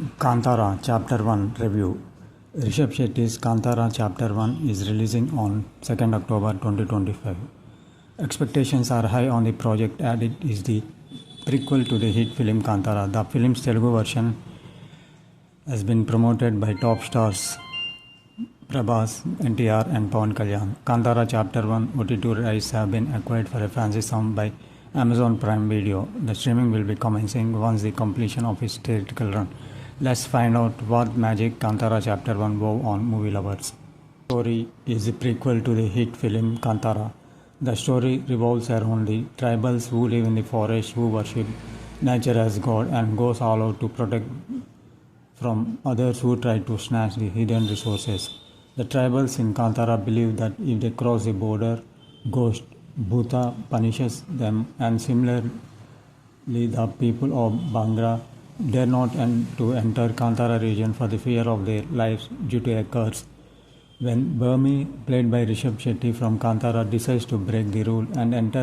Kantara Chapter 1 Review. Rishabh Shetty's Kantara Chapter 1 is releasing on 2nd October 2025. Expectations are high on the project as it is the prequel to the hit film Kantara. The film's Telugu version has been promoted by top stars Prabhas, NTR and Pawan Kalyan. Kantara Chapter 1 OTT rights have been acquired for a fancy sum by Amazon Prime Video. The streaming will be commencing once the completion of its theatrical run. Let's find out what magic Kantara Chapter 1 wove on movie lovers. The story is a prequel to the hit film Kantara. The story revolves around the tribals who live in the forest, who worship nature as God and goes all out to protect from others who try to snatch the hidden resources. The tribals in Kantara believe that if they cross the border, ghost Bhuta punishes them, and similarly the people of Bangra dare not to enter Kantara region for the fear of their lives due to a curse. When Burmi, played by Rishabh Shetty from Kantara, decides to break the rule and enter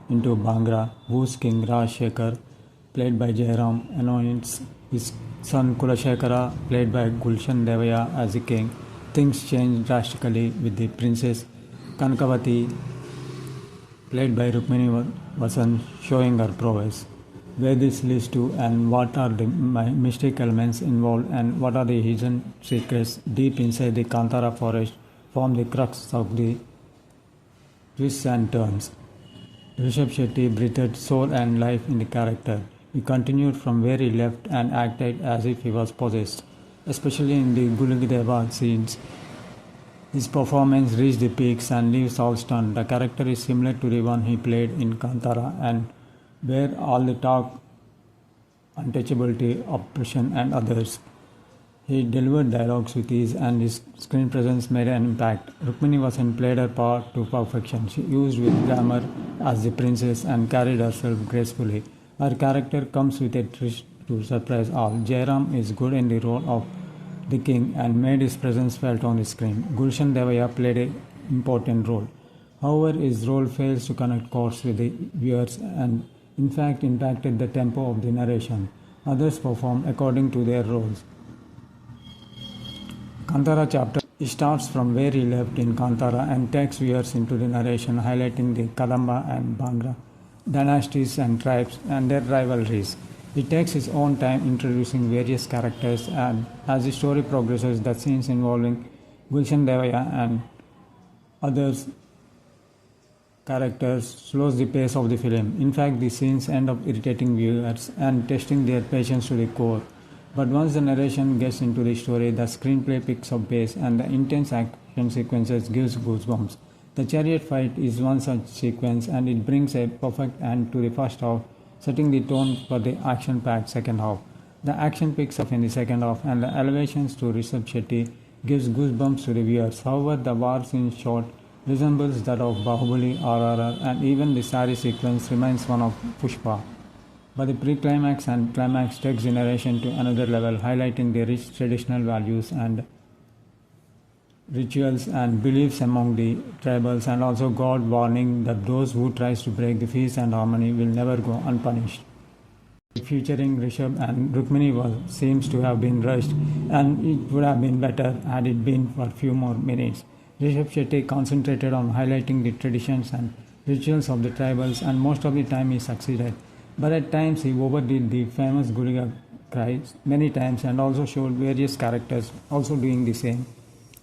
into Bangra, whose king Raj Shekhar, played by Jairam, anoints his son Kulashekara, played by Gulshan Devaya, as the king, things change drastically with the princess Kankavati, played by Rukmini Vasan, showing her prowess. Where this leads to, and what are the mystic elements involved, and what are the hidden secrets deep inside the Kantara forest form the crux of the twists and turns. Rishabh Shetty breathed soul and life in the character. He continued from where he left and acted as if he was possessed, especially in the Gulugideva scenes. His performance reached the peaks and leaves all stunned. The character is similar to the one he played in Kantara, and where all the talk, untouchability, oppression and others. He delivered dialogues with ease and his screen presence made an impact. Rukmini Vasan played her part to perfection. She used with glamour as the princess and carried herself gracefully. Her character comes with a twist to surprise all. Jairam is good in the role of the king and made his presence felt on the screen. Gulshan Devaya played an important role. However, his role fails to connect chords with the viewers and in fact impacted the tempo of the narration. Others perform according to their roles. Kantara Chapter starts from where he left in Kantara and takes viewers into the narration, highlighting the Kadamba and Bangra dynasties and tribes and their rivalries. It takes its own time introducing various characters, and as the story progresses, the scenes involving Gulshan Devaya and others characters slows the pace of the film. In fact, the scenes end up irritating viewers and testing their patience to the core. But once the narration gets into the story, the screenplay picks up pace and the intense action sequences gives goosebumps. The chariot fight is one such sequence, and it brings a perfect end to the first half, setting the tone for the action-packed second half. The action picks up in the second half, and the elevations to Rishabh Shetty gives goosebumps to the viewers. However, the war scene shot resembles that of Bahubali, RRR, and even the sari sequence reminds one of Pushpa. But the pre-climax and climax takes the narration to another level, highlighting the rich traditional values and rituals and beliefs among the tribals, and also God warning that those who tries to break the peace and harmony will never go unpunished. Featuring Rishabh and Rukmini seems to have been rushed, and it would have been better had it been for a few more minutes. Rishabh Shetty concentrated on highlighting the traditions and rituals of the tribals, and most of the time he succeeded. But at times he overdid the famous Guliga cries many times and also showed various characters also doing the same,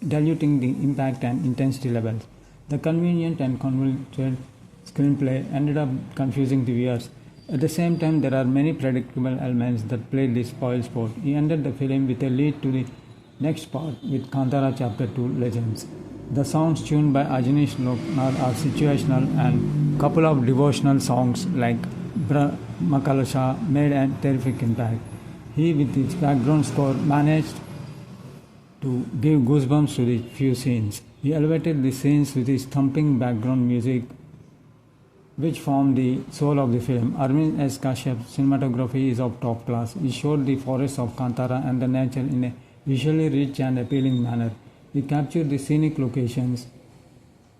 diluting the impact and intensity levels. The convenient and convoluted screenplay ended up confusing the viewers. At the same time, there are many predictable elements that played the spoil sport. He ended the film with a lead to the next part with Kantara Chapter 2 Legends. The songs tuned by Ajanish Loknath are situational, and couple of devotional songs like Makalasha made a terrific impact. He, with his background score, managed to give goosebumps to the few scenes. He elevated the scenes with his thumping background music, which formed the soul of the film. Arvind S. Kashyap's cinematography is of top class. He showed the forests of Kantara and the nature in a visually rich and appealing manner. He captured the scenic locations,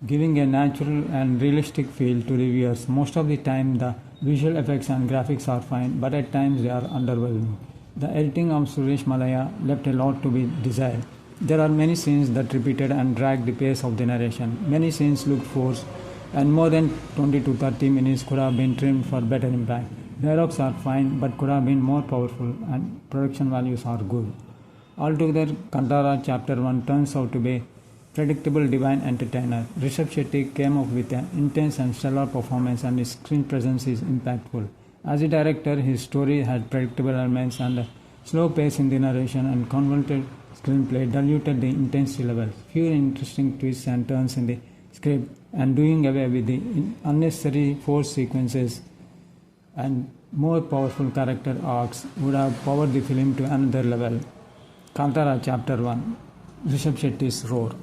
giving a natural and realistic feel to the viewers. Most of the time, the visual effects and graphics are fine, but at times they are underwhelming. The editing of Suresh Malaya left a lot to be desired. There are many scenes that repeated and dragged the pace of the narration. Many scenes looked forced, and more than 20 to 30 minutes could have been trimmed for better impact. Dialogues are fine but could have been more powerful, and production values are good. Altogether, Kantara Chapter 1 turns out to be a predictable divine entertainer. Rishabh Shetty came up with an intense and stellar performance, and his screen presence is impactful. As a director, his story had predictable elements, and the slow pace in the narration and convoluted screenplay diluted the intensity levels. Few interesting twists and turns in the script, and doing away with the unnecessary forced sequences and more powerful character arcs would have powered the film to another level. Kantara Chapter 1, Rishabh Shetty's Roar.